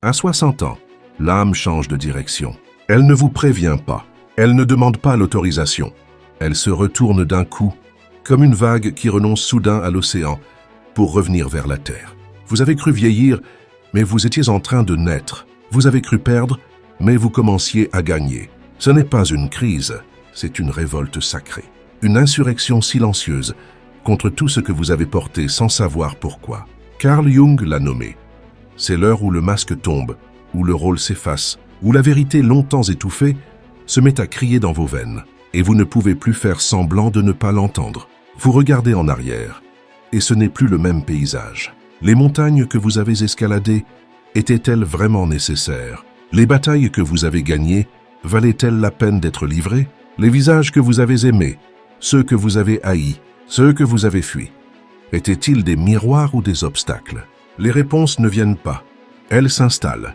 À 60 ans, l'âme change de direction. Elle ne vous prévient pas. Elle ne demande pas l'autorisation. Elle se retourne d'un coup, comme une vague qui renonce soudain à l'océan pour revenir vers la terre. Vous avez cru vieillir, mais vous étiez en train de naître. Vous avez cru perdre, mais vous commenciez à gagner. Ce n'est pas une crise, c'est une révolte sacrée. Une insurrection silencieuse contre tout ce que vous avez porté sans savoir pourquoi. Carl Jung l'a nommé. C'est l'heure où le masque tombe, où le rôle s'efface, où la vérité longtemps étouffée se met à crier dans vos veines, et vous ne pouvez plus faire semblant de ne pas l'entendre. Vous regardez en arrière, et ce n'est plus le même paysage. Les montagnes que vous avez escaladées étaient-elles vraiment nécessaires? Les batailles que vous avez gagnées valaient-elles la peine d'être livrées? Les visages que vous avez aimés, ceux que vous avez haïs, ceux que vous avez fuis, étaient-ils des miroirs ou des obstacles? Les réponses ne viennent pas, elles s'installent.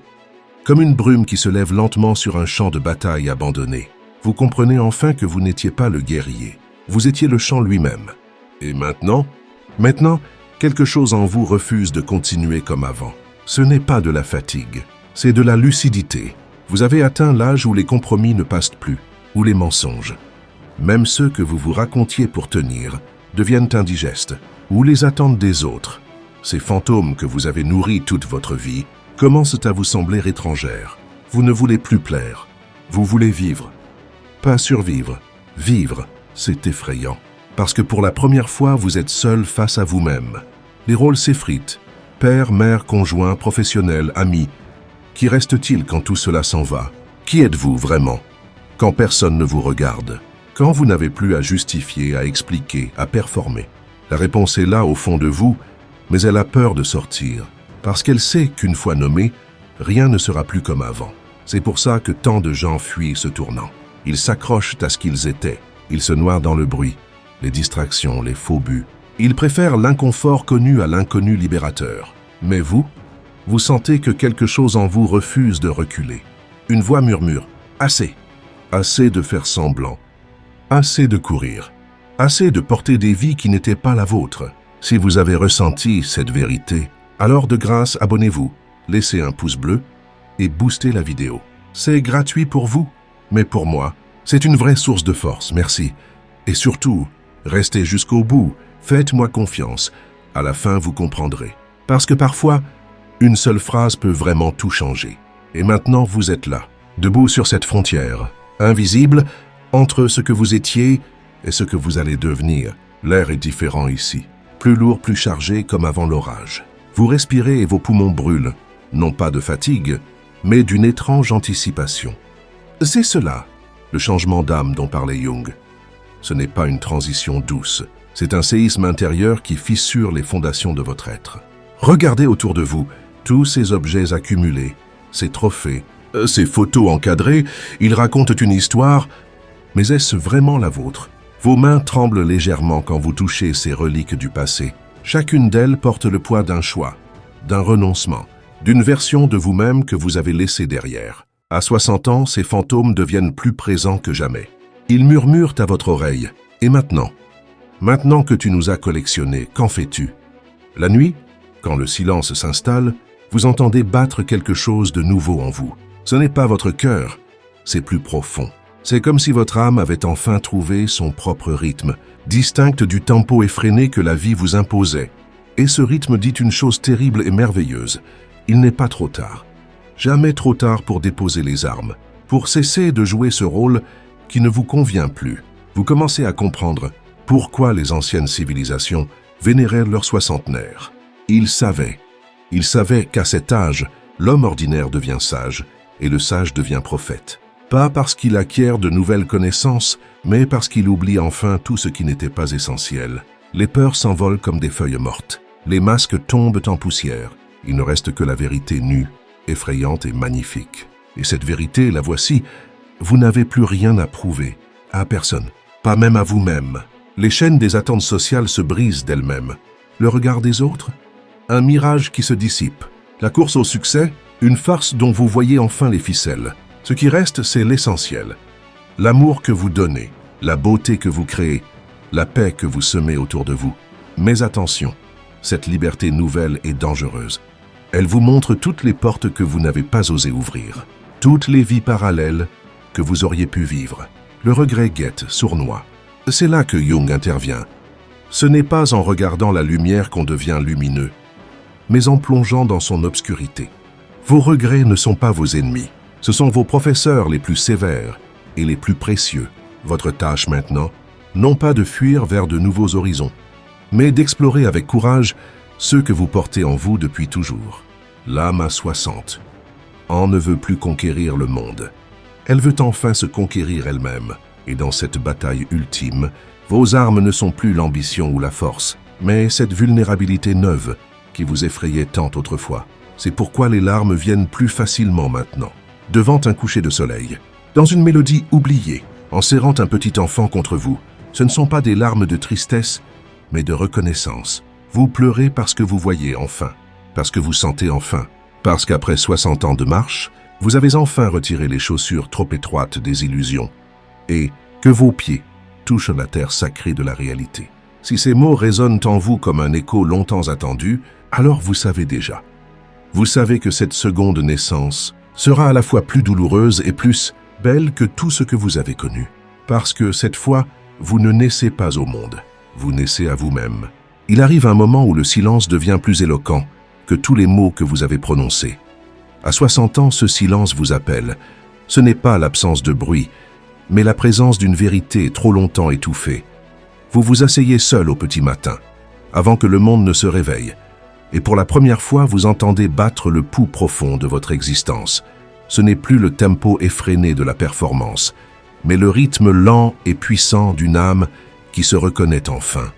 Comme une brume qui se lève lentement sur un champ de bataille abandonné. Vous comprenez enfin que vous n'étiez pas le guerrier, vous étiez le champ lui-même. Et maintenant? Maintenant, quelque chose en vous refuse de continuer comme avant. Ce n'est pas de la fatigue, c'est de la lucidité. Vous avez atteint l'âge où les compromis ne passent plus, où les mensonges, même ceux que vous vous racontiez pour tenir, deviennent indigestes, ou les attentes des autres. Ces fantômes que vous avez nourris toute votre vie commencent à vous sembler étrangères. Vous ne voulez plus plaire, vous voulez vivre. Pas survivre, vivre, c'est effrayant. Parce que pour la première fois, vous êtes seul face à vous-même. Les rôles s'effritent. Père, mère, conjoint, professionnel, ami. Qui reste-t-il quand tout cela s'en va? Qui êtes-vous vraiment? Quand personne ne vous regarde. Quand vous n'avez plus à justifier, à expliquer, à performer. La réponse est là au fond de vous, mais elle a peur de sortir. Parce qu'elle sait qu'une fois nommée, rien ne sera plus comme avant. C'est pour ça que tant de gens fuient ce tournant. Ils s'accrochent à ce qu'ils étaient. Ils se noient dans le bruit, les distractions, les faux buts. Ils préfèrent l'inconfort connu à l'inconnu libérateur. Mais vous sentez que quelque chose en vous refuse de reculer. Une voix murmure « Assez !» Assez de faire semblant. Assez de courir. Assez de porter des vies qui n'étaient pas la vôtre. Si vous avez ressenti cette vérité, alors de grâce, abonnez-vous, laissez un pouce bleu et boostez la vidéo. C'est gratuit pour vous, mais pour moi, c'est une vraie source de force, merci. Et surtout, restez jusqu'au bout, faites-moi confiance. À la fin, vous comprendrez. Parce que parfois, une seule phrase peut vraiment tout changer. Et maintenant, vous êtes là, debout sur cette frontière, invisible, entre ce que vous étiez et ce que vous allez devenir. L'air est différent ici, plus lourd, plus chargé, comme avant l'orage. Vous respirez et vos poumons brûlent, non pas de fatigue, mais d'une étrange anticipation. C'est cela, le changement d'âme dont parlait Jung. Ce n'est pas une transition douce, c'est un séisme intérieur qui fissure les fondations de votre être. Regardez autour de vous, tous ces objets accumulés, ces trophées, ces photos encadrées, ils racontent une histoire, mais est-ce vraiment la vôtre? Vos mains tremblent légèrement quand vous touchez ces reliques du passé. Chacune d'elles porte le poids d'un choix, d'un renoncement, d'une version de vous-même que vous avez laissée derrière. À 60 ans, ces fantômes deviennent plus présents que jamais. Ils murmurent à votre oreille. Et maintenant? Maintenant que tu nous as collectionnés, qu'en fais-tu? La nuit, quand le silence s'installe, vous entendez battre quelque chose de nouveau en vous. Ce n'est pas votre cœur, c'est plus profond. C'est comme si votre âme avait enfin trouvé son propre rythme, distinct du tempo effréné que la vie vous imposait. Et ce rythme dit une chose terrible et merveilleuse. Il n'est pas trop tard. Jamais trop tard pour déposer les armes, pour cesser de jouer ce rôle qui ne vous convient plus. Vous commencez à comprendre pourquoi les anciennes civilisations vénéraient leurs soixantenaires. Ils savaient qu'à cet âge, l'homme ordinaire devient sage et le sage devient prophète. Pas parce qu'il acquiert de nouvelles connaissances, mais parce qu'il oublie enfin tout ce qui n'était pas essentiel. Les peurs s'envolent comme des feuilles mortes. Les masques tombent en poussière. Il ne reste que la vérité nue, effrayante et magnifique. Et cette vérité, la voici. Vous n'avez plus rien à prouver. À personne. Pas même à vous-même. Les chaînes des attentes sociales se brisent d'elles-mêmes. Le regard des autres? Un mirage qui se dissipe. La course au succès? Une farce dont vous voyez enfin les ficelles. Ce qui reste, c'est l'essentiel. L'amour que vous donnez, la beauté que vous créez, la paix que vous semez autour de vous. Mais attention, cette liberté nouvelle est dangereuse. Elle vous montre toutes les portes que vous n'avez pas osé ouvrir, toutes les vies parallèles que vous auriez pu vivre. Le regret guette, sournois. C'est là que Jung intervient. Ce n'est pas en regardant la lumière qu'on devient lumineux, mais en plongeant dans son obscurité. Vos regrets ne sont pas vos ennemis, ce sont vos professeurs les plus sévères et les plus précieux. Votre tâche maintenant, non pas de fuir vers de nouveaux horizons, mais d'explorer avec courage ceux que vous portez en vous depuis toujours. L'âme à 60 ans ne veut plus conquérir le monde. Elle veut enfin se conquérir elle-même. Et dans cette bataille ultime, vos armes ne sont plus l'ambition ou la force, mais cette vulnérabilité neuve qui vous effrayait tant autrefois. C'est pourquoi les larmes viennent plus facilement maintenant. Devant un coucher de soleil, dans une mélodie oubliée, en serrant un petit enfant contre vous, ce ne sont pas des larmes de tristesse, mais de reconnaissance. Vous pleurez parce que vous voyez enfin, parce que vous sentez enfin, parce qu'après 60 ans de marche, vous avez enfin retiré les chaussures trop étroites des illusions, et que vos pieds touchent la terre sacrée de la réalité. Si ces mots résonnent en vous comme un écho longtemps attendu, alors vous savez déjà. Vous savez que cette seconde naissance sera à la fois plus douloureuse et plus belle que tout ce que vous avez connu. Parce que cette fois, vous ne naissez pas au monde, vous naissez à vous-même. Il arrive un moment où le silence devient plus éloquent que tous les mots que vous avez prononcés. À 60 ans, ce silence vous appelle. Ce n'est pas l'absence de bruit, mais la présence d'une vérité trop longtemps étouffée. Vous vous asseyez seul au petit matin, avant que le monde ne se réveille, et pour la première fois, vous entendez battre le pouls profond de votre existence. Ce n'est plus le tempo effréné de la performance, mais le rythme lent et puissant d'une âme qui se reconnaît enfin.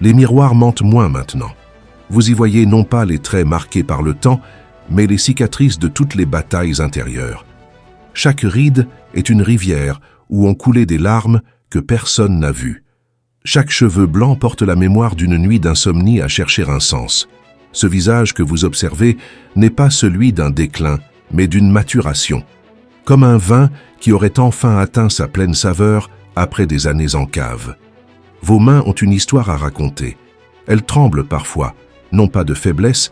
Les miroirs mentent moins maintenant. Vous y voyez non pas les traits marqués par le temps, mais les cicatrices de toutes les batailles intérieures. Chaque ride est une rivière où ont coulé des larmes que personne n'a vues. Chaque cheveu blanc porte la mémoire d'une nuit d'insomnie à chercher un sens. Ce visage que vous observez n'est pas celui d'un déclin, mais d'une maturation. Comme un vin qui aurait enfin atteint sa pleine saveur après des années en cave. Vos mains ont une histoire à raconter. Elles tremblent parfois, non pas de faiblesse,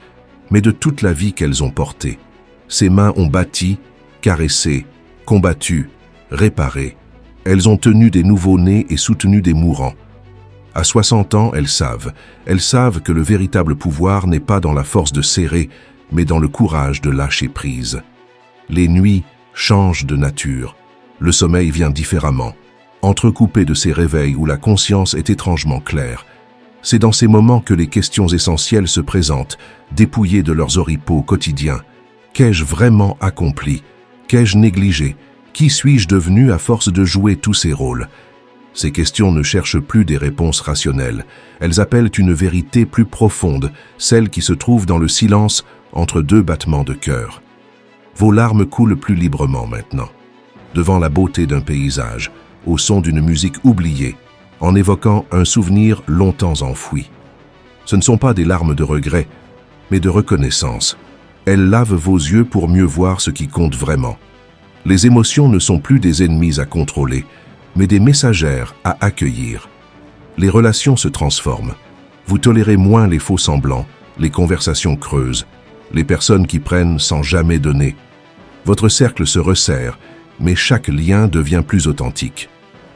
mais de toute la vie qu'elles ont portée. Ces mains ont bâti, caressé, combattu, réparé. Elles ont tenu des nouveau-nés et soutenu des mourants. À 60 ans, elles savent que le véritable pouvoir n'est pas dans la force de serrer, mais dans le courage de lâcher prise. Les nuits changent de nature. Le sommeil vient différemment, entrecoupé de ces réveils où la conscience est étrangement claire. C'est dans ces moments que les questions essentielles se présentent, dépouillées de leurs oripeaux quotidiens. Qu'ai-je vraiment accompli? Qu'ai-je négligé? Qui suis-je devenu à force de jouer tous ces rôles? Ces questions ne cherchent plus des réponses rationnelles. Elles appellent une vérité plus profonde, celle qui se trouve dans le silence entre deux battements de cœur. Vos larmes coulent plus librement maintenant, devant la beauté d'un paysage, au son d'une musique oubliée, en évoquant un souvenir longtemps enfoui. Ce ne sont pas des larmes de regret, mais de reconnaissance. Elles lavent vos yeux pour mieux voir ce qui compte vraiment. Les émotions ne sont plus des ennemis à contrôler, mais des messagères à accueillir. Les relations se transforment. Vous tolérez moins les faux semblants, les conversations creuses, les personnes qui prennent sans jamais donner. Votre cercle se resserre, mais chaque lien devient plus authentique.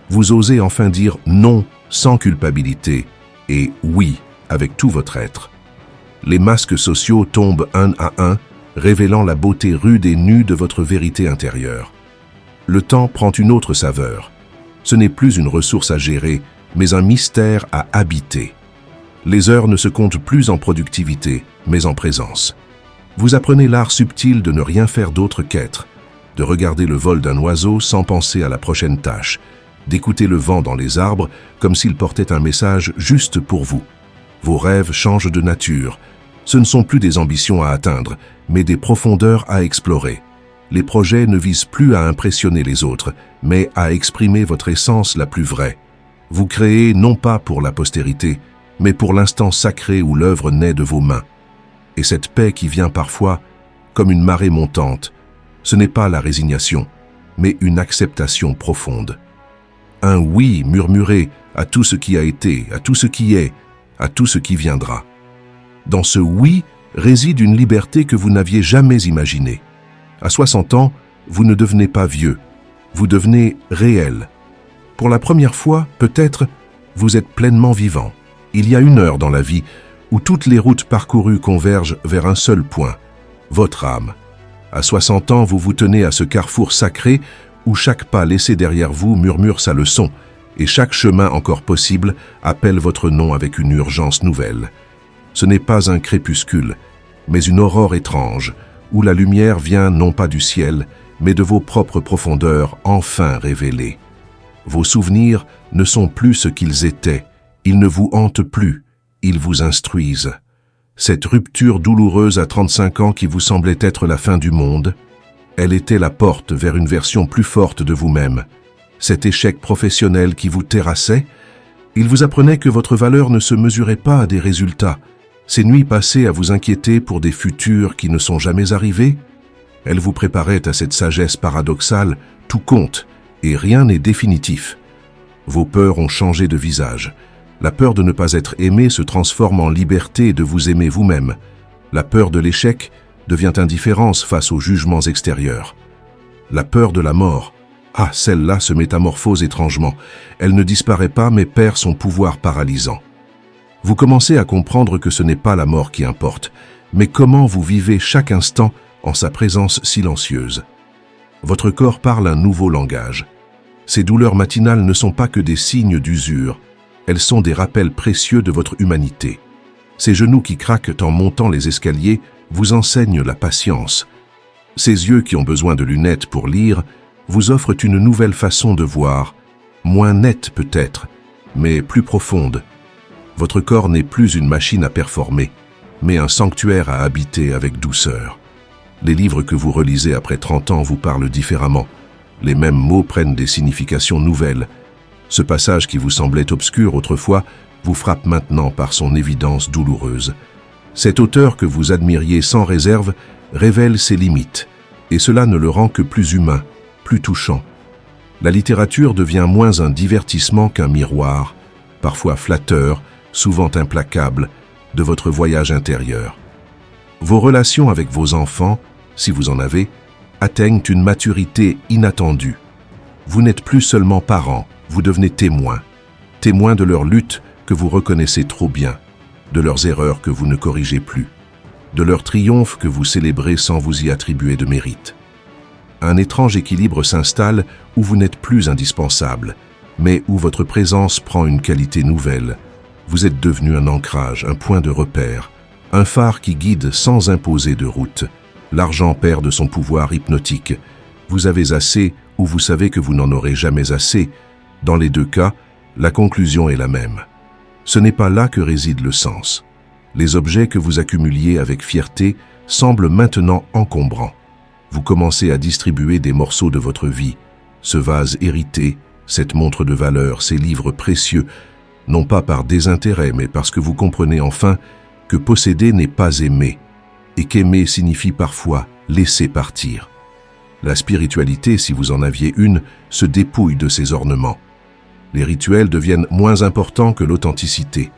Vous osez enfin dire non sans culpabilité et oui avec tout votre être. Les masques sociaux tombent un à un, révélant la beauté rude et nue de votre vérité intérieure. Le temps prend une autre saveur. Ce n'est plus une ressource à gérer, mais un mystère à habiter. Les heures ne se comptent plus en productivité, mais en présence. Vous apprenez l'art subtil de ne rien faire d'autre qu'être, de regarder le vol d'un oiseau sans penser à la prochaine tâche, d'écouter le vent dans les arbres comme s'il portait un message juste pour vous. Vos rêves changent de nature. Ce ne sont plus des ambitions à atteindre, mais des profondeurs à explorer. Les projets ne visent plus à impressionner les autres, mais à exprimer votre essence la plus vraie. Vous créez non pas pour la postérité, mais pour l'instant sacré où l'œuvre naît de vos mains. Et cette paix qui vient parfois, comme une marée montante, ce n'est pas la résignation, mais une acceptation profonde. Un oui murmuré à tout ce qui a été, à tout ce qui est, à tout ce qui viendra. Dans ce oui, réside une liberté que vous n'aviez jamais imaginée. À 60 ans, vous ne devenez pas vieux, vous devenez réel. Pour la première fois, peut-être, vous êtes pleinement vivant. Il y a une heure dans la vie où toutes les routes parcourues convergent vers un seul point, votre âme. À 60 ans, vous vous tenez à ce carrefour sacré où chaque pas laissé derrière vous murmure sa leçon et chaque chemin encore possible appelle votre nom avec une urgence nouvelle. Ce n'est pas un crépuscule, mais une aurore étrange où la lumière vient non pas du ciel, mais de vos propres profondeurs enfin révélées. Vos souvenirs ne sont plus ce qu'ils étaient, ils ne vous hantent plus, ils vous instruisent. Cette rupture douloureuse à 35 ans qui vous semblait être la fin du monde, elle était la porte vers une version plus forte de vous-même. Cet échec professionnel qui vous terrassait, il vous apprenait que votre valeur ne se mesurait pas à des résultats. Ces nuits passées à vous inquiéter pour des futurs qui ne sont jamais arrivés, elles vous préparaient à cette sagesse paradoxale, tout compte et rien n'est définitif. Vos peurs ont changé de visage. La peur de ne pas être aimé se transforme en liberté de vous aimer vous-même. La peur de l'échec devient indifférence face aux jugements extérieurs. La peur de la mort, celle-là se métamorphose étrangement. Elle ne disparaît pas mais perd son pouvoir paralysant. Vous commencez à comprendre que ce n'est pas la mort qui importe, mais comment vous vivez chaque instant en sa présence silencieuse. Votre corps parle un nouveau langage. Ces douleurs matinales ne sont pas que des signes d'usure, elles sont des rappels précieux de votre humanité. Ces genoux qui craquent en montant les escaliers vous enseignent la patience. Ces yeux qui ont besoin de lunettes pour lire vous offrent une nouvelle façon de voir, moins nette peut-être, mais plus profonde. Votre corps n'est plus une machine à performer, mais un sanctuaire à habiter avec douceur. Les livres que vous relisez après 30 ans vous parlent différemment. Les mêmes mots prennent des significations nouvelles. Ce passage qui vous semblait obscur autrefois vous frappe maintenant par son évidence douloureuse. Cet auteur que vous admiriez sans réserve révèle ses limites, et cela ne le rend que plus humain, plus touchant. La littérature devient moins un divertissement qu'un miroir, parfois flatteur, souvent implacable, de votre voyage intérieur. Vos relations avec vos enfants, si vous en avez, atteignent une maturité inattendue. Vous n'êtes plus seulement parents, vous devenez témoins. Témoins de leurs luttes que vous reconnaissez trop bien, de leurs erreurs que vous ne corrigez plus, de leurs triomphes que vous célébrez sans vous y attribuer de mérite. Un étrange équilibre s'installe où vous n'êtes plus indispensable, mais où votre présence prend une qualité nouvelle. Vous êtes devenu un ancrage, un point de repère, un phare qui guide sans imposer de route. L'argent perd de son pouvoir hypnotique. Vous avez assez ou vous savez que vous n'en aurez jamais assez. Dans les deux cas, la conclusion est la même. Ce n'est pas là que réside le sens. Les objets que vous accumuliez avec fierté semblent maintenant encombrants. Vous commencez à distribuer des morceaux de votre vie, ce vase hérité, cette montre de valeur, ces livres précieux, non pas par désintérêt, mais parce que vous comprenez enfin que posséder n'est pas aimer, et qu'aimer signifie parfois laisser partir. La spiritualité, si vous en aviez une, se dépouille de ses ornements. Les rituels deviennent moins importants que l'authenticité.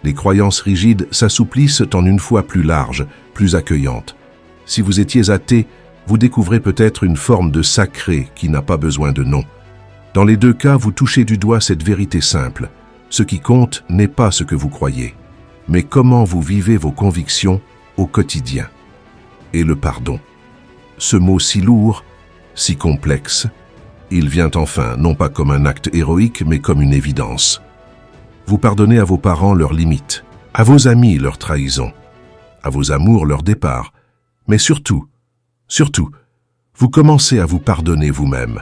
Les croyances rigides s'assouplissent en une foi plus large, plus accueillante. Si vous étiez athée, vous découvrez peut-être une forme de sacré qui n'a pas besoin de nom. Dans les deux cas, vous touchez du doigt cette vérité simple. Ce qui compte n'est pas ce que vous croyez, mais comment vous vivez vos convictions au quotidien. Et le pardon. Ce mot si lourd, si complexe, il vient enfin, non pas comme un acte héroïque, mais comme une évidence. Vous pardonnez à vos parents leurs limites, à vos amis leurs trahisons, à vos amours leur départ, mais surtout, vous commencez à vous pardonner vous-même.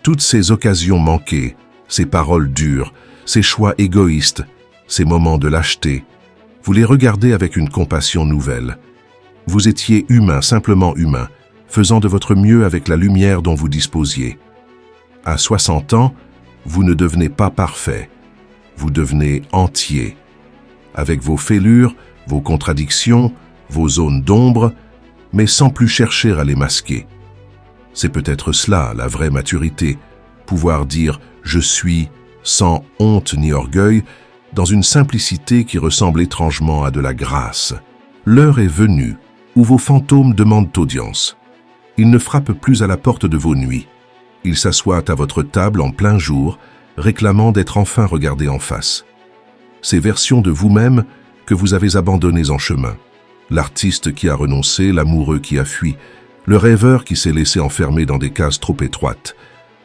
Toutes ces occasions manquées, ces paroles dures, ces choix égoïstes, ces moments de lâcheté, vous les regardez avec une compassion nouvelle. Vous étiez humain, simplement humain, faisant de votre mieux avec la lumière dont vous disposiez. À 60 ans, vous ne devenez pas parfait, vous devenez entier. Avec vos fêlures, vos contradictions, vos zones d'ombre, mais sans plus chercher à les masquer. C'est peut-être cela, la vraie maturité, pouvoir dire « je suis » sans honte ni orgueil, dans une simplicité qui ressemble étrangement à de la grâce. L'heure est venue où vos fantômes demandent audience. Ils ne frappent plus à la porte de vos nuits. Ils s'assoient à votre table en plein jour, réclamant d'être enfin regardés en face. Ces versions de vous-même que vous avez abandonnées en chemin. L'artiste qui a renoncé, l'amoureux qui a fui, le rêveur qui s'est laissé enfermer dans des cases trop étroites.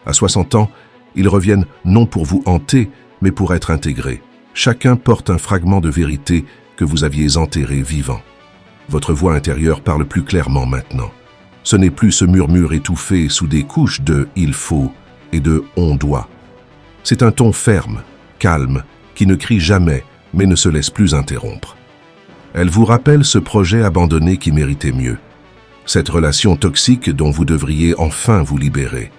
À 60 ans, ils reviennent non pour vous hanter, mais pour être intégrés. Chacun porte un fragment de vérité que vous aviez enterré vivant. Votre voix intérieure parle plus clairement maintenant. Ce n'est plus ce murmure étouffé sous des couches de « il faut » et de « on doit ». C'est un ton ferme, calme, qui ne crie jamais, mais ne se laisse plus interrompre. Elle vous rappelle ce projet abandonné qui méritait mieux. Cette relation toxique dont vous devriez enfin vous libérer.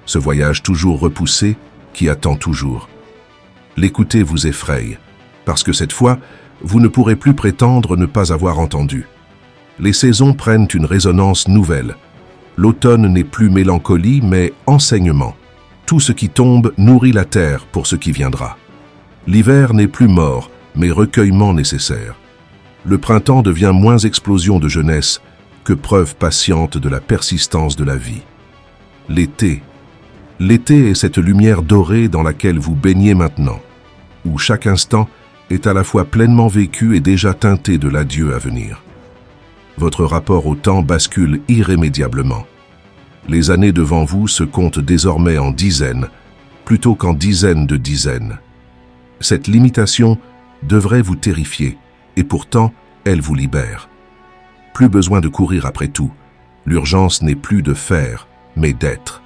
Ce voyage toujours repoussé qui attend toujours. L'écouter vous effraie, parce que cette fois, vous ne pourrez plus prétendre ne pas avoir entendu. Les saisons prennent une résonance nouvelle. L'automne n'est plus mélancolie, mais enseignement. Tout ce qui tombe nourrit la terre pour ce qui viendra. L'hiver n'est plus mort, mais recueillement nécessaire. Le printemps devient moins explosion de jeunesse que preuve patiente de la persistance de la vie. L'été. L'été est cette lumière dorée dans laquelle vous baignez maintenant, où chaque instant est à la fois pleinement vécu et déjà teinté de l'adieu à venir. Votre rapport au temps bascule irrémédiablement. Les années devant vous se comptent désormais en dizaines, plutôt qu'en dizaines de dizaines. Cette limitation devrait vous terrifier, et pourtant, elle vous libère. Plus besoin de courir après tout. L'urgence n'est plus de faire, mais d'être.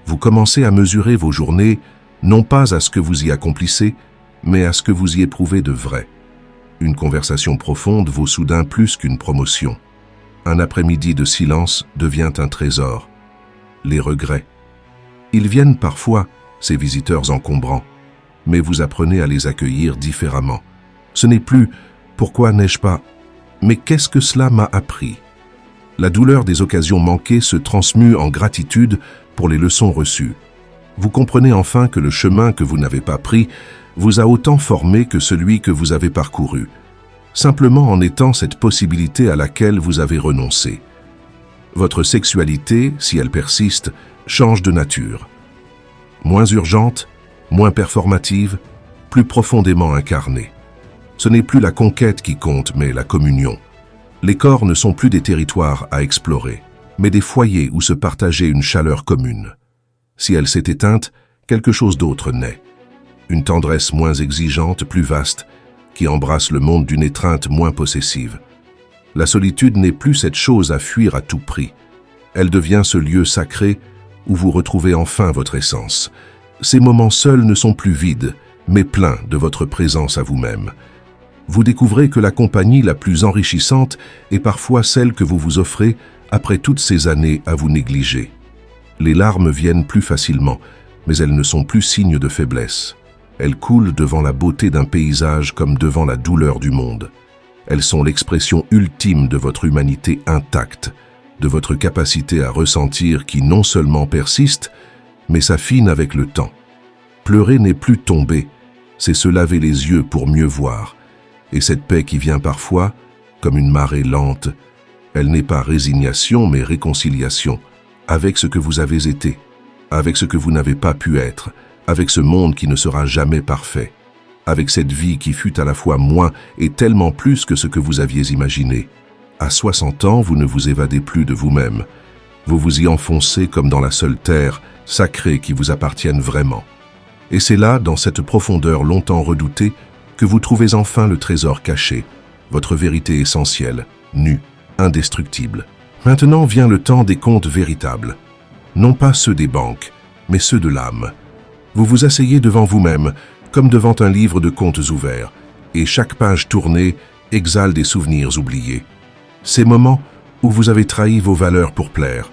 Vous commencez à mesurer vos journées, non pas à ce que vous y accomplissez, mais à ce que vous y éprouvez de vrai. Une conversation profonde vaut soudain plus qu'une promotion. Un après-midi de silence devient un trésor. Les regrets. Ils viennent parfois, ces visiteurs encombrants, mais vous apprenez à les accueillir différemment. Ce n'est plus « pourquoi n'ai-je pas ?» mais « qu'est-ce que cela m'a appris ?» La douleur des occasions manquées se transmue en gratitude pour les leçons reçues. Vous comprenez enfin que le chemin que vous n'avez pas pris vous a autant formé que celui que vous avez parcouru, simplement en étant cette possibilité à laquelle vous avez renoncé. Votre sexualité, si elle persiste, change de nature. Moins urgente, moins performative, plus profondément incarnée. Ce n'est plus la conquête qui compte, mais la communion. Les corps ne sont plus des territoires à explorer, mais des foyers où se partager une chaleur commune. Si elle s'est éteinte, quelque chose d'autre naît. Une tendresse moins exigeante, plus vaste, qui embrasse le monde d'une étreinte moins possessive. La solitude n'est plus cette chose à fuir à tout prix. Elle devient ce lieu sacré où vous retrouvez enfin votre essence. Ces moments seuls ne sont plus vides, mais pleins de votre présence à vous-même. Vous découvrez que la compagnie la plus enrichissante est parfois celle que vous vous offrez après toutes ces années à vous négliger. Les larmes viennent plus facilement, mais elles ne sont plus signes de faiblesse. Elles coulent devant la beauté d'un paysage comme devant la douleur du monde. Elles sont l'expression ultime de votre humanité intacte, de votre capacité à ressentir qui non seulement persiste, mais s'affine avec le temps. Pleurer n'est plus tomber, c'est se laver les yeux pour mieux voir. Et cette paix qui vient parfois, comme une marée lente, elle n'est pas résignation mais réconciliation, avec ce que vous avez été, avec ce que vous n'avez pas pu être, avec ce monde qui ne sera jamais parfait, avec cette vie qui fut à la fois moins et tellement plus que ce que vous aviez imaginé. À 60 ans, vous ne vous évadez plus de vous-même. Vous vous y enfoncez comme dans la seule terre, sacrée qui vous appartienne vraiment. Et c'est là, dans cette profondeur longtemps redoutée, que vous trouvez enfin le trésor caché, votre vérité essentielle, nue, indestructible. Maintenant vient le temps des contes véritables. Non pas ceux des banques, mais ceux de l'âme. Vous vous asseyez devant vous-même, comme devant un livre de contes ouverts, et chaque page tournée exhale des souvenirs oubliés. Ces moments où vous avez trahi vos valeurs pour plaire.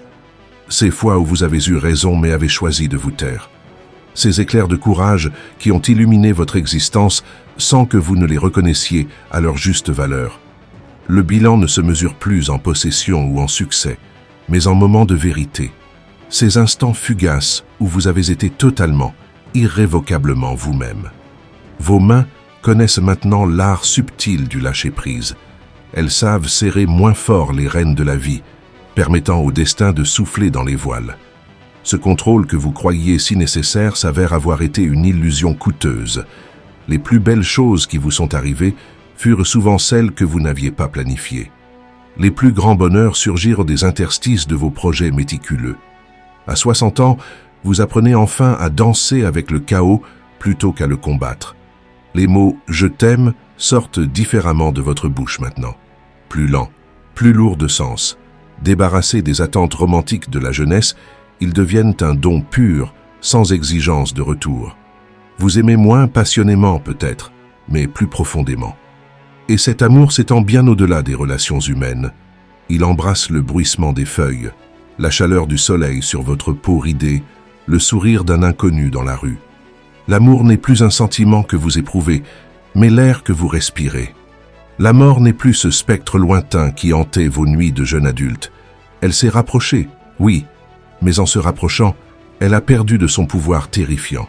Ces fois où vous avez eu raison mais avez choisi de vous taire. Ces éclairs de courage qui ont illuminé votre existence sans que vous ne les reconnaissiez à leur juste valeur. Le bilan ne se mesure plus en possession ou en succès, mais en moments de vérité. Ces instants fugaces où vous avez été totalement, irrévocablement vous-même. Vos mains connaissent maintenant l'art subtil du lâcher-prise. Elles savent serrer moins fort les rênes de la vie, permettant au destin de souffler dans les voiles. Ce contrôle que vous croyiez si nécessaire s'avère avoir été une illusion coûteuse. Les plus belles choses qui vous sont arrivées furent souvent celles que vous n'aviez pas planifiées. Les plus grands bonheurs surgirent des interstices de vos projets méticuleux. À 60 ans, vous apprenez enfin à danser avec le chaos plutôt qu'à le combattre. Les mots « je t'aime » sortent différemment de votre bouche maintenant. Plus lents, plus lourds de sens. Débarrassés des attentes romantiques de la jeunesse, ils deviennent un don pur, sans exigence de retour. Vous aimez moins passionnément peut-être, mais plus profondément. Et cet amour s'étend bien au-delà des relations humaines. Il embrasse le bruissement des feuilles, la chaleur du soleil sur votre peau ridée, le sourire d'un inconnu dans la rue. L'amour n'est plus un sentiment que vous éprouvez, mais l'air que vous respirez. La mort n'est plus ce spectre lointain qui hantait vos nuits de jeune adulte. Elle s'est rapprochée, oui, mais en se rapprochant, elle a perdu de son pouvoir terrifiant.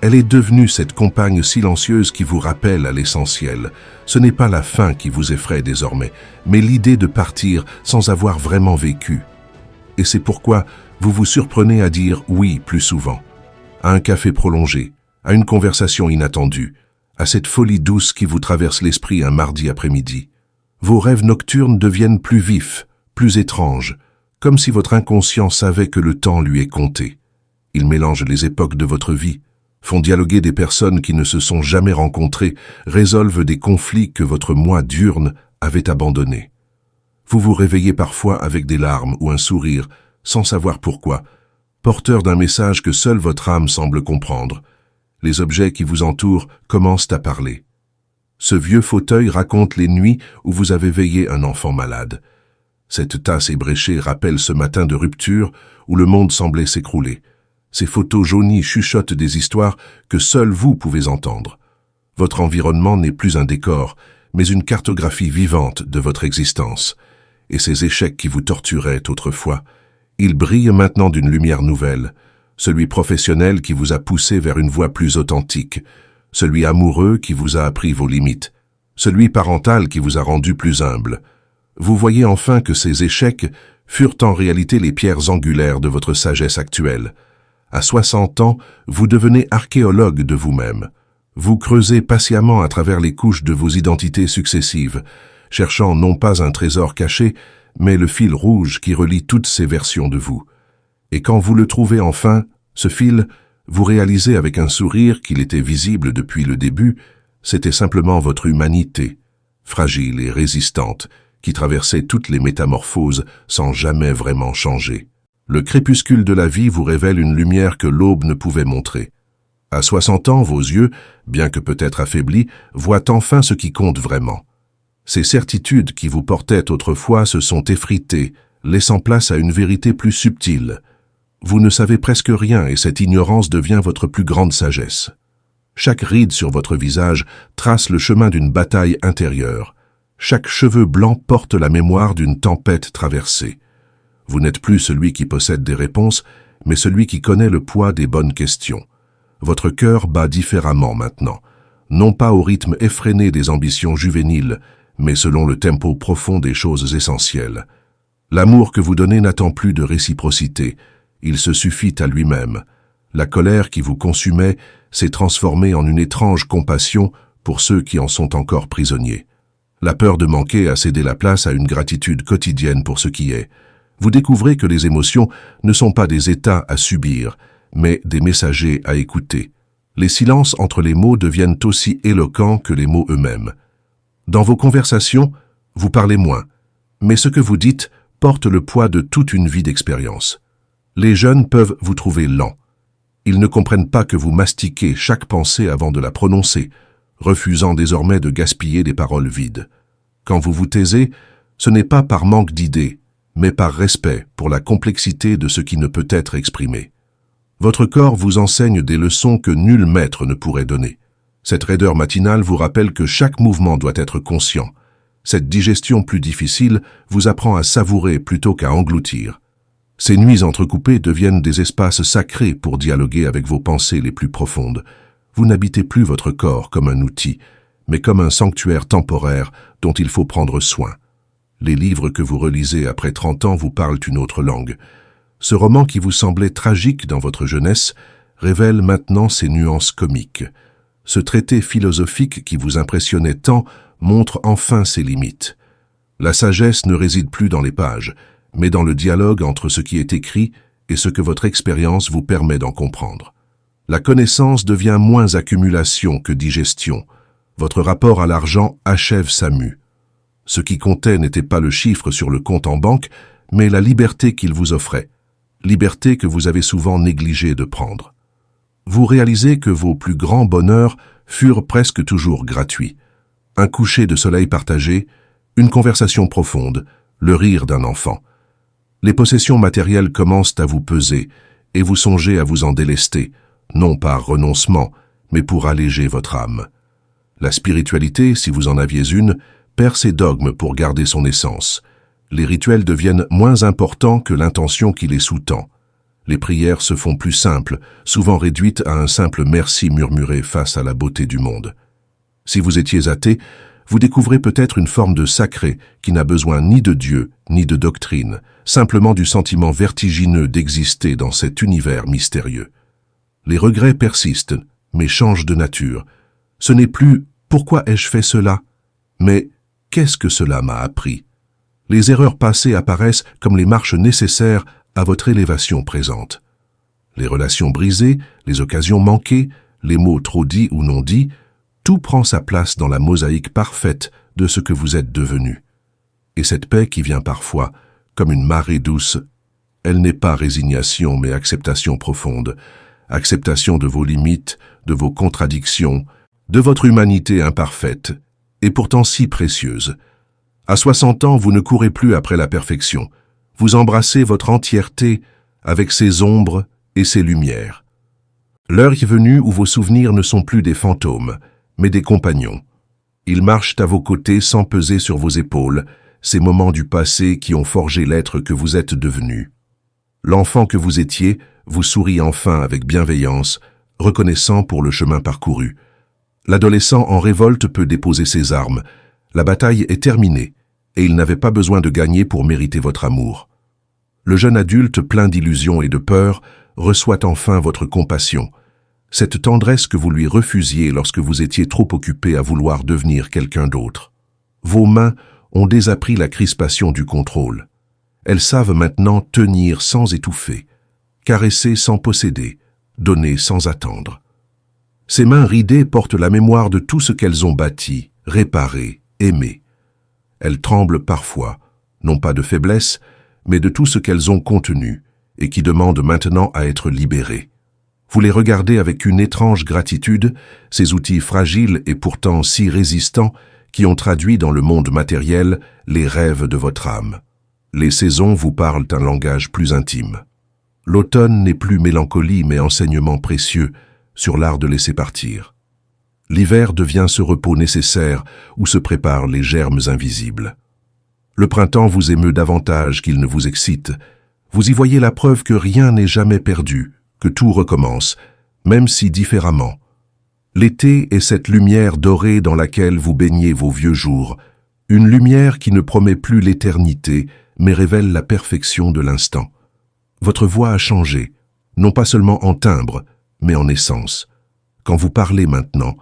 Elle est devenue cette compagne silencieuse qui vous rappelle à l'essentiel. Ce n'est pas la fin qui vous effraie désormais, mais l'idée de partir sans avoir vraiment vécu. Et c'est pourquoi vous vous surprenez à dire oui plus souvent. À un café prolongé, à une conversation inattendue, à cette folie douce qui vous traverse l'esprit un mardi après-midi. Vos rêves nocturnes deviennent plus vifs, plus étranges, comme si votre inconscient savait que le temps lui est compté. Il mélange les époques de votre vie, font dialoguer des personnes qui ne se sont jamais rencontrées, résolvent des conflits que votre moi diurne avait abandonnés. Vous vous réveillez parfois avec des larmes ou un sourire, sans savoir pourquoi, porteur d'un message que seule votre âme semble comprendre. Les objets qui vous entourent commencent à parler. Ce vieux fauteuil raconte les nuits où vous avez veillé un enfant malade. Cette tasse ébréchée rappelle ce matin de rupture où le monde semblait s'écrouler. Ces photos jaunies chuchotent des histoires que seul vous pouvez entendre. Votre environnement n'est plus un décor, mais une cartographie vivante de votre existence. Et ces échecs qui vous torturaient autrefois, ils brillent maintenant d'une lumière nouvelle, celui professionnel qui vous a poussé vers une voie plus authentique, celui amoureux qui vous a appris vos limites, celui parental qui vous a rendu plus humble. Vous voyez enfin que ces échecs furent en réalité les pierres angulaires de votre sagesse actuelle. À 60 ans, vous devenez archéologue de vous-même. Vous creusez patiemment à travers les couches de vos identités successives, cherchant non pas un trésor caché, mais le fil rouge qui relie toutes ces versions de vous. Et quand vous le trouvez enfin, ce fil, vous réalisez avec un sourire qu'il était visible depuis le début, c'était simplement votre humanité, fragile et résistante, qui traversait toutes les métamorphoses sans jamais vraiment changer. Le crépuscule de la vie vous révèle une lumière que l'aube ne pouvait montrer. À 60 ans, vos yeux, bien que peut-être affaiblis, voient enfin ce qui compte vraiment. Ces certitudes qui vous portaient autrefois se sont effritées, laissant place à une vérité plus subtile. Vous ne savez presque rien et cette ignorance devient votre plus grande sagesse. Chaque ride sur votre visage trace le chemin d'une bataille intérieure. Chaque cheveu blanc porte la mémoire d'une tempête traversée. Vous n'êtes plus celui qui possède des réponses, mais celui qui connaît le poids des bonnes questions. Votre cœur bat différemment maintenant, non pas au rythme effréné des ambitions juvéniles, mais selon le tempo profond des choses essentielles. L'amour que vous donnez n'attend plus de réciprocité, il se suffit à lui-même. La colère qui vous consumait s'est transformée en une étrange compassion pour ceux qui en sont encore prisonniers. La peur de manquer a cédé la place à une gratitude quotidienne pour ce qui est. Vous découvrez que les émotions ne sont pas des états à subir, mais des messagers à écouter. Les silences entre les mots deviennent aussi éloquents que les mots eux-mêmes. Dans vos conversations, vous parlez moins, mais ce que vous dites porte le poids de toute une vie d'expérience. Les jeunes peuvent vous trouver lent. Ils ne comprennent pas que vous mastiquez chaque pensée avant de la prononcer, refusant désormais de gaspiller des paroles vides. Quand vous vous taisez, ce n'est pas par manque d'idées, mais par respect pour la complexité de ce qui ne peut être exprimé. Votre corps vous enseigne des leçons que nul maître ne pourrait donner. Cette raideur matinale vous rappelle que chaque mouvement doit être conscient. Cette digestion plus difficile vous apprend à savourer plutôt qu'à engloutir. Ces nuits entrecoupées deviennent des espaces sacrés pour dialoguer avec vos pensées les plus profondes. Vous n'habitez plus votre corps comme un outil, mais comme un sanctuaire temporaire dont il faut prendre soin. Les livres que vous relisez après 30 ans vous parlent une autre langue. Ce roman qui vous semblait tragique dans votre jeunesse révèle maintenant ses nuances comiques. Ce traité philosophique qui vous impressionnait tant montre enfin ses limites. La sagesse ne réside plus dans les pages, mais dans le dialogue entre ce qui est écrit et ce que votre expérience vous permet d'en comprendre. La connaissance devient moins accumulation que digestion. Votre rapport à l'argent achève sa mue. Ce qui comptait n'était pas le chiffre sur le compte en banque, mais la liberté qu'il vous offrait, liberté que vous avez souvent négligé de prendre. Vous réalisez que vos plus grands bonheurs furent presque toujours gratuits. Un coucher de soleil partagé, une conversation profonde, le rire d'un enfant. Les possessions matérielles commencent à vous peser, et vous songez à vous en délester, non par renoncement, mais pour alléger votre âme. La spiritualité, si vous en aviez une, perd ses dogmes pour garder son essence. Les rituels deviennent moins importants que l'intention qui les sous-tend. Les prières se font plus simples, souvent réduites à un simple merci murmuré face à la beauté du monde. Si vous étiez athée, vous découvrez peut-être une forme de sacré qui n'a besoin ni de Dieu, ni de doctrine, simplement du sentiment vertigineux d'exister dans cet univers mystérieux. Les regrets persistent, mais changent de nature. Ce n'est plus « pourquoi ai-je fait cela ?» mais « qu'est-ce que cela m'a appris ?» Les erreurs passées apparaissent comme les marches nécessaires à votre élévation présente. Les relations brisées, les occasions manquées, les mots trop dits ou non dits, tout prend sa place dans la mosaïque parfaite de ce que vous êtes devenu. Et cette paix qui vient parfois, comme une marée douce, elle n'est pas résignation mais acceptation profonde, acceptation de vos limites, de vos contradictions, de votre humanité imparfaite, et pourtant si précieuse. À 60 ans, vous ne courez plus après la perfection. Vous embrassez votre entièreté avec ses ombres et ses lumières. L'heure est venue où vos souvenirs ne sont plus des fantômes, mais des compagnons. Ils marchent à vos côtés sans peser sur vos épaules, ces moments du passé qui ont forgé l'être que vous êtes devenu. L'enfant que vous étiez vous sourit enfin avec bienveillance, reconnaissant pour le chemin parcouru. L'adolescent en révolte peut déposer ses armes. La bataille est terminée, et il n'avait pas besoin de gagner pour mériter votre amour. Le jeune adulte, plein d'illusions et de peur, reçoit enfin votre compassion, cette tendresse que vous lui refusiez lorsque vous étiez trop occupé à vouloir devenir quelqu'un d'autre. Vos mains ont désappris la crispation du contrôle. Elles savent maintenant tenir sans étouffer, caresser sans posséder, donner sans attendre. Ces mains ridées portent la mémoire de tout ce qu'elles ont bâti, réparé, aimé. Elles tremblent parfois, non pas de faiblesse, mais de tout ce qu'elles ont contenu et qui demande maintenant à être libérées. Vous les regardez avec une étrange gratitude, ces outils fragiles et pourtant si résistants qui ont traduit dans le monde matériel les rêves de votre âme. Les saisons vous parlent un langage plus intime. L'automne n'est plus mélancolie mais enseignement précieux sur l'art de laisser partir. L'hiver devient ce repos nécessaire où se préparent les germes invisibles. Le printemps vous émeut davantage qu'il ne vous excite. Vous y voyez la preuve que rien n'est jamais perdu, que tout recommence, même si différemment. L'été est cette lumière dorée dans laquelle vous baignez vos vieux jours, une lumière qui ne promet plus l'éternité, mais révèle la perfection de l'instant. Votre voix a changé, non pas seulement en timbre, mais en essence. Quand vous parlez maintenant,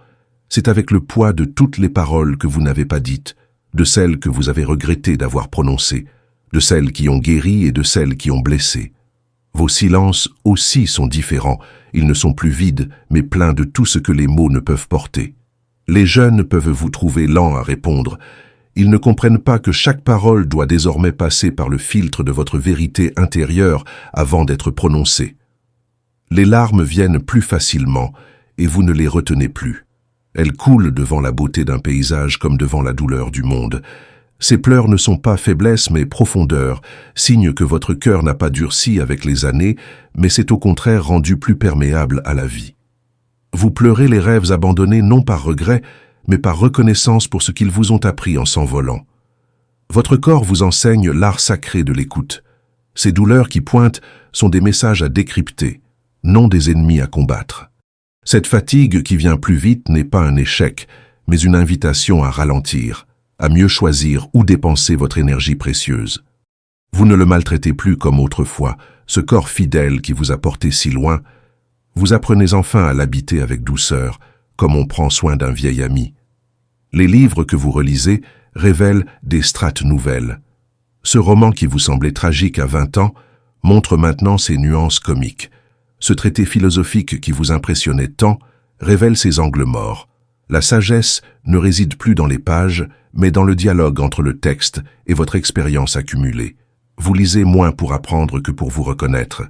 c'est avec le poids de toutes les paroles que vous n'avez pas dites, de celles que vous avez regretté d'avoir prononcées, de celles qui ont guéri et de celles qui ont blessé. Vos silences aussi sont différents, ils ne sont plus vides, mais pleins de tout ce que les mots ne peuvent porter. Les jeunes peuvent vous trouver lents à répondre. Ils ne comprennent pas que chaque parole doit désormais passer par le filtre de votre vérité intérieure avant d'être prononcée. Les larmes viennent plus facilement, et vous ne les retenez plus. Elles coulent devant la beauté d'un paysage comme devant la douleur du monde. Ces pleurs ne sont pas faiblesse mais profondeur, signe que votre cœur n'a pas durci avec les années, mais c'est au contraire rendu plus perméable à la vie. Vous pleurez les rêves abandonnés non par regret, mais par reconnaissance pour ce qu'ils vous ont appris en s'envolant. Votre corps vous enseigne l'art sacré de l'écoute. Ces douleurs qui pointent sont des messages à décrypter, non des ennemis à combattre. Cette fatigue qui vient plus vite n'est pas un échec, mais une invitation à ralentir, à mieux choisir où dépenser votre énergie précieuse. Vous ne le maltraitez plus comme autrefois, ce corps fidèle qui vous a porté si loin. Vous apprenez enfin à l'habiter avec douceur, comme on prend soin d'un vieil ami. Les livres que vous relisez révèlent des strates nouvelles. Ce roman qui vous semblait tragique à 20 ans montre maintenant ses nuances comiques. Ce traité philosophique qui vous impressionnait tant révèle ses angles morts. La sagesse ne réside plus dans les pages, mais dans le dialogue entre le texte et votre expérience accumulée. Vous lisez moins pour apprendre que pour vous reconnaître.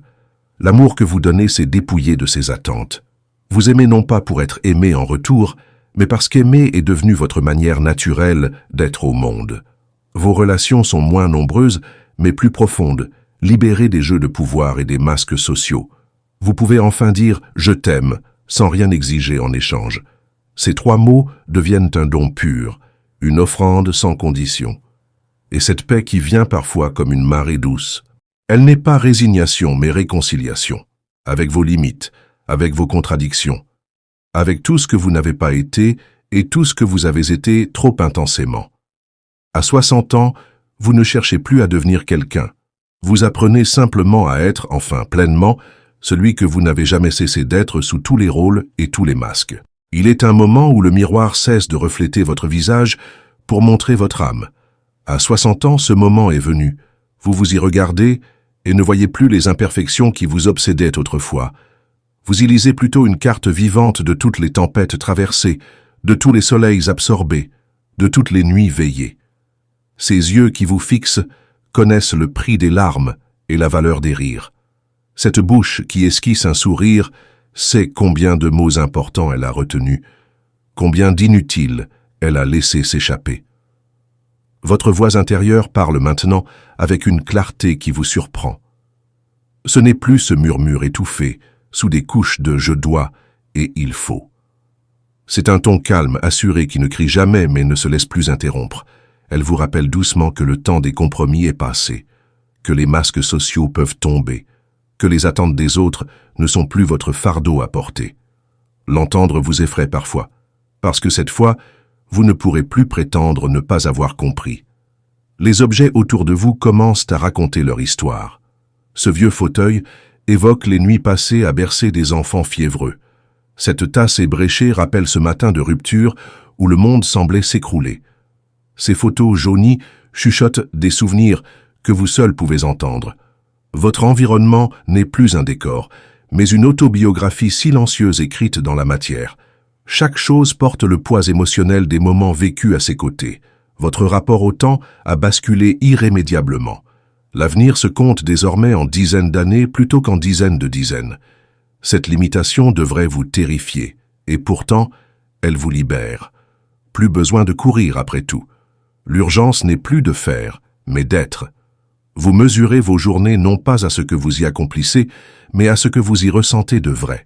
L'amour que vous donnez s'est dépouillé de ses attentes. Vous aimez non pas pour être aimé en retour, mais parce qu'aimer est devenu votre manière naturelle d'être au monde. Vos relations sont moins nombreuses, mais plus profondes, libérées des jeux de pouvoir et des masques sociaux. Vous pouvez enfin dire « je t'aime » sans rien exiger en échange. Ces 3 mots deviennent un don pur, une offrande sans condition. Et cette paix qui vient parfois comme une marée douce, elle n'est pas résignation mais réconciliation, avec vos limites, avec vos contradictions, avec tout ce que vous n'avez pas été et tout ce que vous avez été trop intensément. À 60 ans, vous ne cherchez plus à devenir quelqu'un. Vous apprenez simplement à être, enfin pleinement, celui que vous n'avez jamais cessé d'être sous tous les rôles et tous les masques. Il est un moment où le miroir cesse de refléter votre visage pour montrer votre âme. À 60 ans, ce moment est venu. Vous vous y regardez et ne voyez plus les imperfections qui vous obsédaient autrefois. Vous y lisez plutôt une carte vivante de toutes les tempêtes traversées, de tous les soleils absorbés, de toutes les nuits veillées. Ces yeux qui vous fixent connaissent le prix des larmes et la valeur des rires. Cette bouche qui esquisse un sourire sait combien de mots importants elle a retenus, combien d'inutiles elle a laissé s'échapper. Votre voix intérieure parle maintenant avec une clarté qui vous surprend. Ce n'est plus ce murmure étouffé, sous des couches de « je dois » et « il faut ». C'est un ton calme, assuré, qui ne crie jamais mais ne se laisse plus interrompre. Elle vous rappelle doucement que le temps des compromis est passé, que les masques sociaux peuvent tomber, que les attentes des autres ne sont plus votre fardeau à porter. L'entendre vous effraie parfois, parce que cette fois, vous ne pourrez plus prétendre ne pas avoir compris. Les objets autour de vous commencent à raconter leur histoire. Ce vieux fauteuil évoque les nuits passées à bercer des enfants fiévreux. Cette tasse ébréchée rappelle ce matin de rupture où le monde semblait s'écrouler. Ces photos jaunies chuchotent des souvenirs que vous seuls pouvez entendre. Votre environnement n'est plus un décor, mais une autobiographie silencieuse écrite dans la matière. Chaque chose porte le poids émotionnel des moments vécus à ses côtés. Votre rapport au temps a basculé irrémédiablement. L'avenir se compte désormais en dizaines d'années plutôt qu'en dizaines de dizaines. Cette limitation devrait vous terrifier, et pourtant, elle vous libère. Plus besoin de courir après tout. L'urgence n'est plus de faire, mais d'être. Vous mesurez vos journées non pas à ce que vous y accomplissez, mais à ce que vous y ressentez de vrai.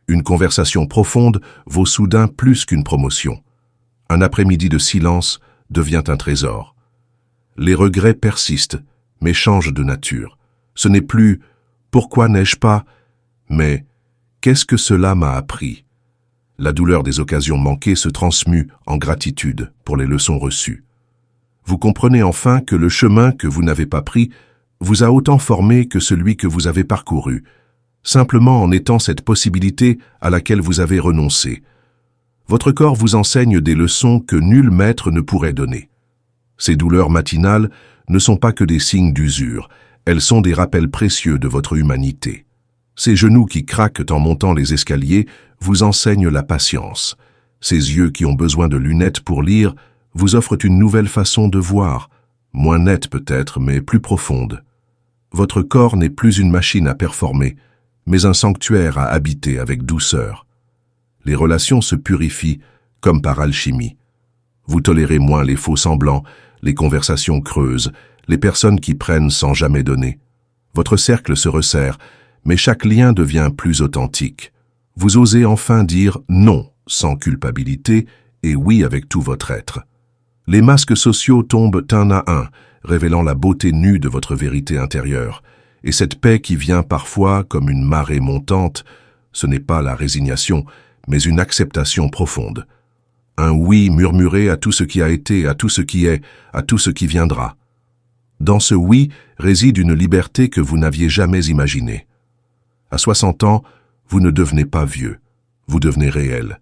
Une conversation profonde vaut soudain plus qu'une promotion. Un après-midi de silence devient un trésor. Les regrets persistent, mais changent de nature. Ce n'est plus « pourquoi n'ai-je pas ?» mais « qu'est-ce que cela m'a appris ?» La douleur des occasions manquées se transmue en gratitude pour les leçons reçues. Vous comprenez enfin que le chemin que vous n'avez pas pris vous a autant formé que celui que vous avez parcouru, simplement en étant cette possibilité à laquelle vous avez renoncé. Votre corps vous enseigne des leçons que nul maître ne pourrait donner. Ces douleurs matinales ne sont pas que des signes d'usure, elles sont des rappels précieux de votre humanité. Ces genoux qui craquent en montant les escaliers vous enseignent la patience. Ces yeux qui ont besoin de lunettes pour lire vous offrent une nouvelle façon de voir, moins nette peut-être, mais plus profonde. Votre corps n'est plus une machine à performer, mais un sanctuaire à habiter avec douceur. Les relations se purifient comme par alchimie. Vous tolérez moins les faux semblants, les conversations creuses, les personnes qui prennent sans jamais donner. Votre cercle se resserre, mais chaque lien devient plus authentique. Vous osez enfin dire non sans culpabilité et oui avec tout votre être. Les masques sociaux tombent un à un, révélant la beauté nue de votre vérité intérieure. Et cette paix qui vient parfois comme une marée montante, ce n'est pas la résignation, mais une acceptation profonde. un oui murmuré à tout ce qui a été, à tout ce qui est, à tout ce qui viendra. Dans ce oui réside une liberté que vous n'aviez jamais imaginée. À 60 ans, vous ne devenez pas vieux, vous devenez réel.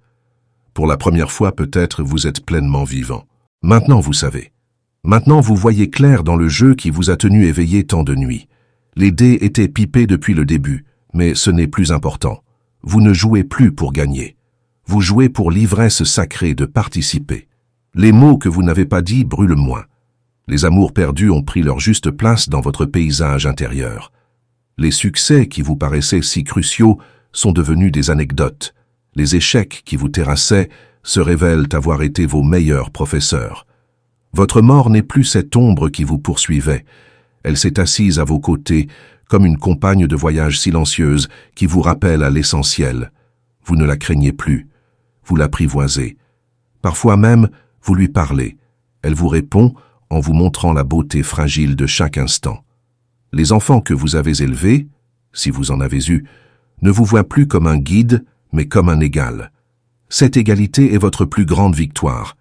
Pour la première fois peut-être, vous êtes pleinement vivant. Maintenant vous savez. Maintenant vous voyez clair dans le jeu qui vous a tenu éveillé tant de nuits. Les dés étaient pipés depuis le début, mais ce n'est plus important. Vous ne jouez plus pour gagner. Vous jouez pour l'ivresse sacrée de participer. Les mots que vous n'avez pas dits brûlent moins. Les amours perdus ont pris leur juste place dans votre paysage intérieur. Les succès qui vous paraissaient si cruciaux sont devenus des anecdotes. Les échecs qui vous terrassaient se révèlent avoir été vos meilleurs professeurs. Votre mort n'est plus cette ombre qui vous poursuivait. Elle s'est assise à vos côtés comme une compagne de voyage silencieuse qui vous rappelle à l'essentiel. Vous ne la craignez plus. Vous l'apprivoisez. Parfois même, vous lui parlez. Elle vous répond en vous montrant la beauté fragile de chaque instant. Les enfants que vous avez élevés, si vous en avez eu, ne vous voient plus comme un guide, mais comme un égal. Cette égalité est votre plus grande victoire.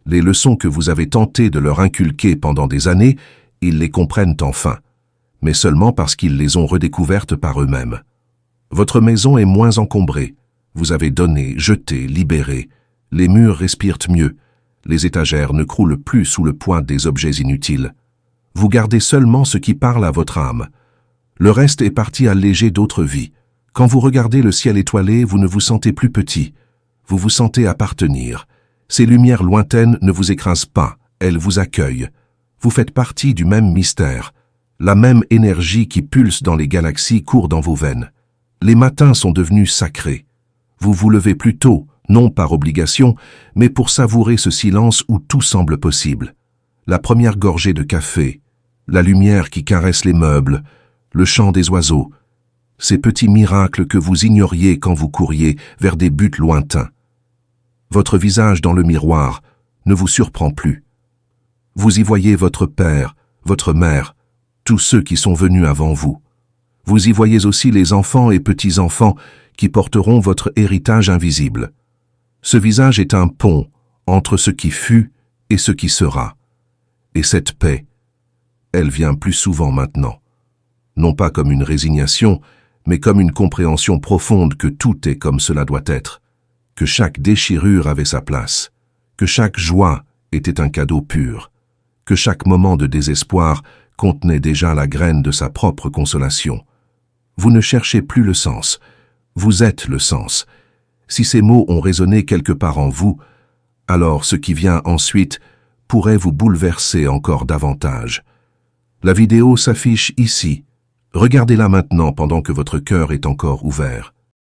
Les leçons que vous avez tenté de leur inculquer pendant des années, ils les comprennent enfin, mais seulement parce qu'ils les ont redécouvertes par eux-mêmes. Votre maison est moins encombrée. Vous avez donné, jeté, libéré. Les murs respirent mieux. Les étagères ne croulent plus sous le poids des objets inutiles. Vous gardez seulement ce qui parle à votre âme. Le reste est parti alléger d'autres vies. Quand vous regardez le ciel étoilé, vous ne vous sentez plus petit. Vous vous sentez appartenir. Ces lumières lointaines ne vous écrasent pas, elles vous accueillent. Vous faites partie du même mystère. La même énergie qui pulse dans les galaxies court dans vos veines. Les matins sont devenus sacrés. Vous vous levez plus tôt, non par obligation, mais pour savourer ce silence où tout semble possible. La première gorgée de café, la lumière qui caresse les meubles, le chant des oiseaux, ces petits miracles que vous ignoriez quand vous couriez vers des buts lointains. Votre visage dans le miroir ne vous surprend plus. Vous y voyez votre père, votre mère, tous ceux qui sont venus avant vous. Vous y voyez aussi les enfants et petits-enfants qui porteront votre héritage invisible. Ce visage est un pont entre ce qui fut et ce qui sera. Et cette paix, elle vient plus souvent maintenant. Non pas comme une résignation, mais comme une compréhension profonde que tout est comme cela doit être, que chaque déchirure avait sa place, que chaque joie était un cadeau pur, que chaque moment de désespoir contenait déjà la graine de sa propre consolation. Vous ne cherchez plus le sens, vous êtes le sens. Si ces mots ont résonné quelque part en vous, alors ce qui vient ensuite pourrait vous bouleverser encore davantage. La vidéo s'affiche ici. Regardez-la maintenant pendant que votre cœur est encore ouvert.